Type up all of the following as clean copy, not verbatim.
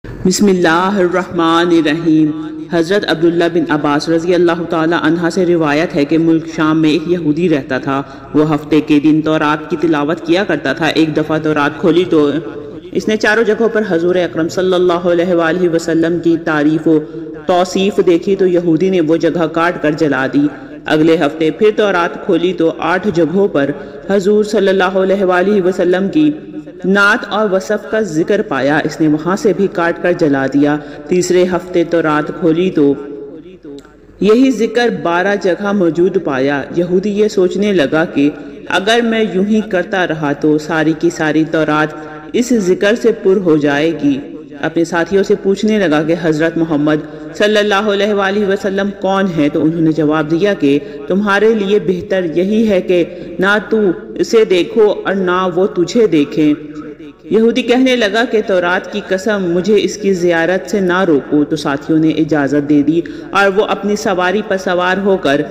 بسم اللہ الرحمن الرحیم۔ حضرت عبداللہ بن عباس رضی اللہ تعالی عنہ سے روایت ہے کہ ملک شام میں ایک یہودی رہتا تھا۔ وہ ہفتے کے دن تورات کی تلاوت کیا کرتا تھا۔ ایک دفعہ تورات کھولی تو اس نے چاروں جگہوں پر حضور اکرم صلی اللہ علیہ وآلہ وسلم کی تعریف و توصیف دیکھی تو یہودی نے وہ جگہ کاٹ کر جلا دی۔ اگلے ہفتے پھر تورات کھولی تو 8 جگہوں پر حضور صلی اللہ علیہ وآلہ وسلم کی نعت اور وصف کا ذکر پایا۔ اس نے وہاں سے بھی کاٹ کر جلا دیا۔ تیسرے ہفتے تورات کھولی تو یہی ذکر 12 جگہ موجود پایا۔ یہودی یہ سوچنے لگا کہ اگر میں یوں ہی کرتا رہا تو ساری کی ساری تورات اس ذکر سے پر ہو جائے گی۔ اپنے ساتھیوں سے پوچھنے لگا کہ حضرت محمد صلی اللہ علیہ وآلہ وسلم کون ہیں؟ تو انہوں نے جواب دیا کہ تمہارے لیے بہتر یہی ہے کہ نہ تو اسے دیکھو اور نہ وہ تجھے دیکھیں۔ یہودی کہنے لگا کہ تورات کی قسم مجھے اس کی زیارت سے نہ روکو۔ تو ساتھیوں نے اجازت دے دی اور وہ اپنی سواری پر سوار ہو کر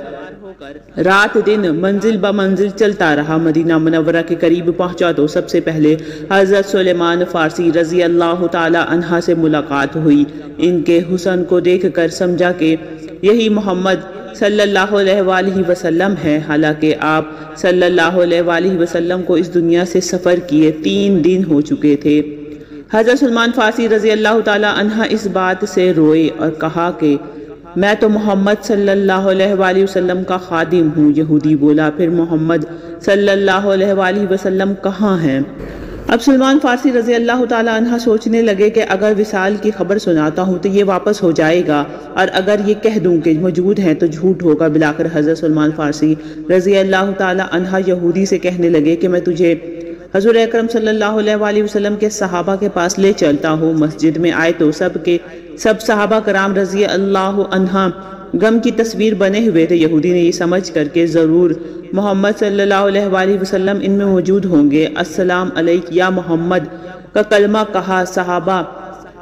رات دن منزل بمنزل چلتا رہا۔ مدینہ منورہ کے قریب پہنچا تو سب سے پہلے حضرت سلیمان فارسی رضی اللہ تعالی عنہ سے ملاقات ہوئی۔ ان کے حسن کو دیکھ کر سمجھا کہ یہی محمد صلی اللہ علیہ وآلہ وسلم ہے۔ حالانکہ آپ صلی اللہ علیہ وآلہ وسلم کو اس دنیا سے سفر کیے 3 دن ہو چکے تھے۔ حضرت سلیمان فارسی رضی اللہ تعالی عنہ اس بات سے روئے اور کہا کہ میں تو محمد صلی اللہ علیہ وآلہ وسلم کا خادم ہوں۔ یہودی بولا پھر محمد صلی اللہ علیہ وآلہ وسلم کہاں ہیں؟ اب سلیمان فارسی رضی اللہ تعالی عنہ سوچنے لگے کہ اگر وصال کی خبر سناتا ہوں تو یہ واپس ہو جائے گا اور اگر یہ کہہ دوں کہ موجود ہیں تو جھوٹ ہوگا۔ بلا کر حضرت سلیمان فارسی رضی اللہ تعالی عنہ یہودی سے کہنے لگے کہ میں تجھے حضور اکرم صلی اللہ علیہ وآلہ وسلم کے صحابہ کے پاس لے چلتا ہوں۔ مسجد میں آئے تو سب صحابہ کرام رضی اللہ عنہ غم کی تصویر بنے ہوئے تھے۔ یہودی نے یہ سمجھ کر کہ ضرور محمد صلی اللہ علیہ وآلہ وسلم ان میں موجود ہوں گے، السلام علیک یا محمد کا کلمہ کہا۔ صحابہ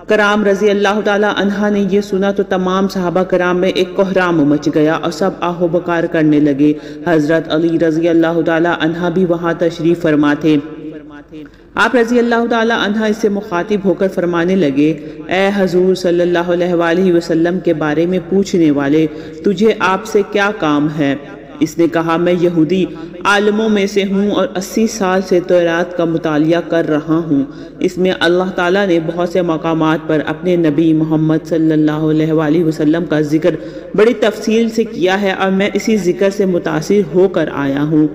کرام رضی اللہ تعالی عنہ نے یہ سنا تو تمام صحابہ کرام میں ایک کوہرام مچ گیا اور سب آہ و بکار کرنے لگے۔ حضرت علی رضی اللہ تعالی عنہ بھی وہاں تشریف فرما تھے۔ آپ رضی اللہ تعالی عنہ اس سے مخاطب ہو کر فرمانے لگے، اے حضور صلی اللہ علیہ وآلہ وسلم کے بارے میں پوچھنے والے، تجھے آپ سے کیا کام ہے؟ اس نے کہا میں یہودی عالموں میں سے ہوں اور 80 سال سے تورات کا مطالعہ کر رہا ہوں۔ اس میں اللہ تعالیٰ نے بہت سے مقامات پر اپنے نبی محمد صلی اللہ علیہ وآلہ وسلم کا ذکر بڑی تفصیل سے کیا ہے اور میں اسی ذکر سے متاثر ہو کر آیا ہوں۔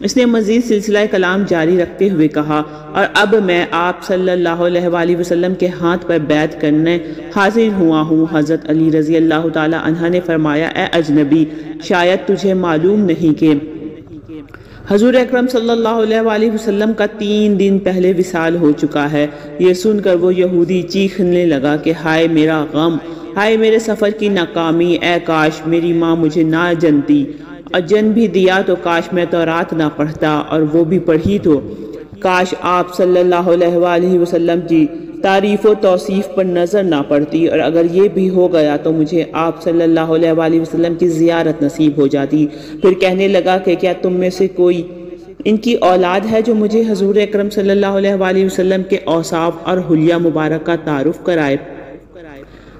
اس نے مزید سلسلہ کلام جاری رکھتے ہوئے کہا، اور اب میں آپ صلی اللہ علیہ وآلہ وسلم کے ہاتھ پر بیعت کرنے حاضر ہوا ہوں۔ حضرت علی رضی اللہ تعالی عنہ نے فرمایا، اے اجنبی، شاید تجھے معلوم نہیں کہ حضور اکرم صلی اللہ علیہ وآلہ وسلم کا 3 دن پہلے وصال ہو چکا ہے۔ یہ سن کر وہ یہودی چیخنے لگا کہ ہائے میرا غم، ہائے میرے سفر کی ناکامی، اے کاش میری ماں مجھے نہ جنتی، اور جن بھی دیا تو کاش میں تورات نہ پڑھتا، اور وہ بھی پڑھی تو کاش آپ صلی اللہ علیہ وآلہ وسلم کی تعریف و توصیف پر نظر نہ پڑتی، اور اگر یہ بھی ہو گیا تو مجھے آپ صلی اللہ علیہ وآلہ وسلم کی زیارت نصیب ہو جاتی۔ پھر کہنے لگا کہ کیا تم میں سے کوئی ان کی اولاد ہے جو مجھے حضور اکرم صلی اللہ علیہ وآلہ وسلم کے اوصاف اور حلیہ مبارک کا تعارف کرائے؟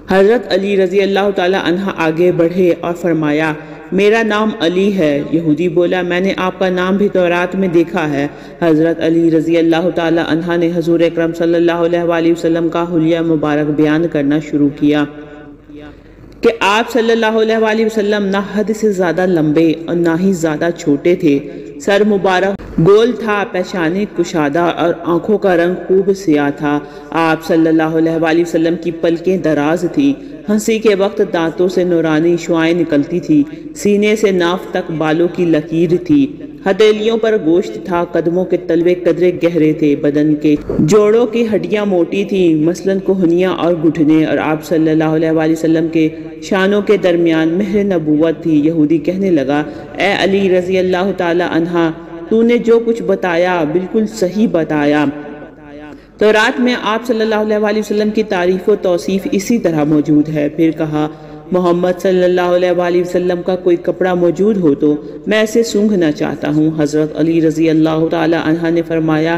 حضرت علی رضی اللہ تعالی عنہ آگے بڑھے اور فرمایا، میرا نام علی ہے۔ یہودی بولا میں نے آپ کا نام بھی تورات میں دیکھا ہے۔ حضرت علی رضی اللہ تعالی عنہ نے حضور اکرم صلی اللہ علیہ وآلہ وسلم کا حلیہ مبارک بیان کرنا شروع کیا کہ آپ صلی اللہ علیہ وآلہ وسلم نہ حد سے زیادہ لمبے اور نہ ہی زیادہ چھوٹے تھے۔ سر مبارک گول تھا، پیشانی کشادہ اور آنکھوں کا رنگ خوب سیاہ تھا۔ آپ صلی اللہ علیہ وآلہ وسلم کی پلکیں دراز تھی، ہنسی کے وقت دانتوں سے نورانی شعاعیں نکلتی تھی، سینے سے ناف تک بالوں کی لکیر تھی، ہتھیلیوں پر گوشت تھا، قدموں کے تلوے قدرے گہرے تھے، بدن کے جوڑوں کی ہڈیاں موٹی تھیں، مثلاً کوہنیاں اور گھٹنے، اور آپ صلی اللہ علیہ وآلہ وسلم کے شانوں کے درمیان مہر نبوت تھی۔ یہودی کہنے لگا، اے علی رضی اللہ تعالی عنہ، تو نے جو کچھ بتایا بالکل صحیح بتایا۔ تورات میں آپ صلی اللہ علیہ وآلہ وسلم کی تعریف و توصیف اسی طرح موجود ہے۔ پھر کہا، محمد صلی اللہ علیہ وآلہ وسلم کا کوئی کپڑا موجود ہو تو میں اسے سونگھنا چاہتا ہوں۔ حضرت علی رضی اللہ تعالی عنہ نے فرمایا،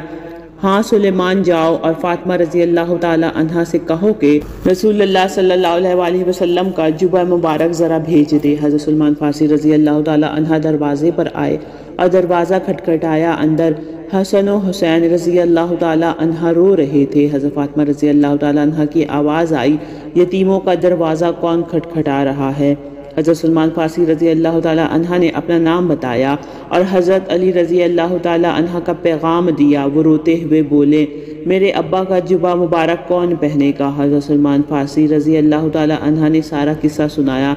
ہاں سلیمان جاؤ اور فاطمہ رضی اللہ تعالی عنہا سے کہو کہ رسول اللہ صلی اللہ علیہ وسلم کا جبہ مبارک ذرا بھیج دے۔ حضرت سلمان فارسی رضی اللہ تعالی عنہ دروازے پر آئے اور دروازہ کھٹکھٹایا۔ اندر حسن و حسین رضی اللہ تعالی عنہ رو رہے تھے۔ حضرت فاطمہ رضی اللہ تعالی عنہ کی آواز آئی، یتیموں کا دروازہ کون کھٹکھٹا رہا ہے؟ حضرت سلمان فارسی رضی اللہ تعالی عنہ نے اپنا نام بتایا اور حضرت علی رضی اللہ تعالی عنہ کا پیغام دیا۔ وہ روتے ہوئے بولے، میرے ابا کا جبہ مبارک کون پہنے گا؟ حضرت سلمان فارسی رضی اللہ تعالی عنہ نے سارا قصہ سنایا۔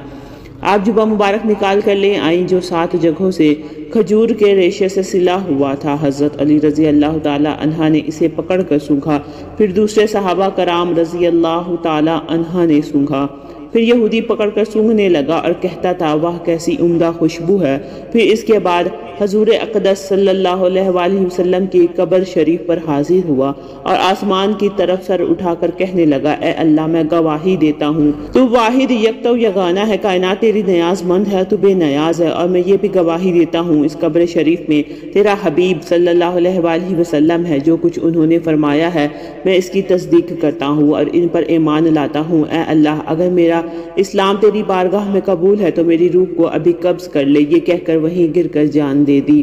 آپ جبہ مبارک نکال کر لے آئیں جو 7 جگہوں سے کھجور کے ریشے سے سلا ہوا تھا۔ حضرت علی رضی اللہ تعالی عنہ نے اسے پکڑ کر سونگھا، پھر دوسرے صحابہ کرام رضی اللہ تعالی عنہ نے سونگھا، پھر یہودی پکڑ کر سونگھنے لگا اور کہتا تھا واہ کیسی عمدہ خوشبو ہے۔ پھر اس کے بعد حضور اقدس صلی اللہ علیہ وآلہ وسلم کی قبر شریف پر حاضر ہوا اور آسمان کی طرف سر اٹھا کر کہنے لگا، اے اللہ میں گواہی دیتا ہوں تو واحد یکتا و یگانہ ہے، کائنات تیری نیاز مند ہے، تو بے نیاز ہے، اور میں یہ بھی گواہی دیتا ہوں اس قبر شریف میں تیرا حبیب صلی اللہ علیہ وآلہ وسلم ہے، جو کچھ انہوں نے فرمایا ہے میں اس کی تصدیق کرتا ہوں اور ان پر ایمان لاتا ہوں۔ اے اللہ اگر میرا اسلام تیری بارگاہ میں قبول ہے تو میری روح کو ابھی قبض کر لے۔ یہ کہہ کر وہیں گر کر جان دے دی۔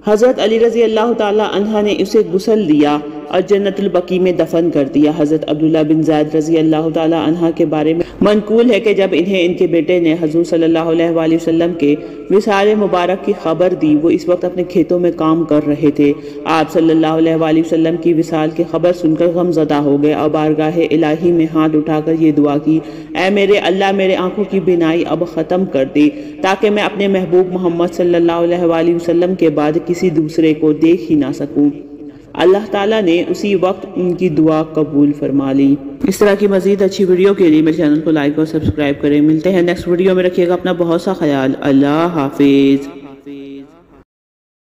حضرت علی رضی اللہ تعالی عنہ نے اسے غسل دیا اور جنت البقیع میں دفن کر دیا۔ حضرت عبداللہ بن زید رضی اللہ تعالی عنہ کے بارے میں منقول ہے کہ جب انہیں ان کے بیٹے نے حضور صلی اللہ علیہ وآلہ وسلم کے وصال مبارک کی خبر دی، وہ اس وقت اپنے کھیتوں میں کام کر رہے تھے۔ آپ صلی اللہ علیہ وآلہ وسلم کی وصال کی خبر سن کر غم زدہ ہو گئے اور بارگاہ الہی میں ہاتھ اٹھا کر یہ دعا کی، اے میرے اللہ میرے آنکھوں کی بینائی اب ختم کر دے تاکہ میں اپنے محبوب محمد صلی اللہ علیہ وآلہ وسلم کے بعد کسی دوسرے کو دیکھ ہی نہ سکوں۔ اللہ تعالیٰ نے اسی وقت ان کی دعا قبول فرما لی۔ اس طرح کی مزید اچھی ویڈیو کے لیے میرے چینل کو لائک اور سبسکرائب کریں۔ ملتے ہیں نیکسٹ ویڈیو میں، رکھیے گا اپنا بہت سا خیال۔ اللہ حافظ۔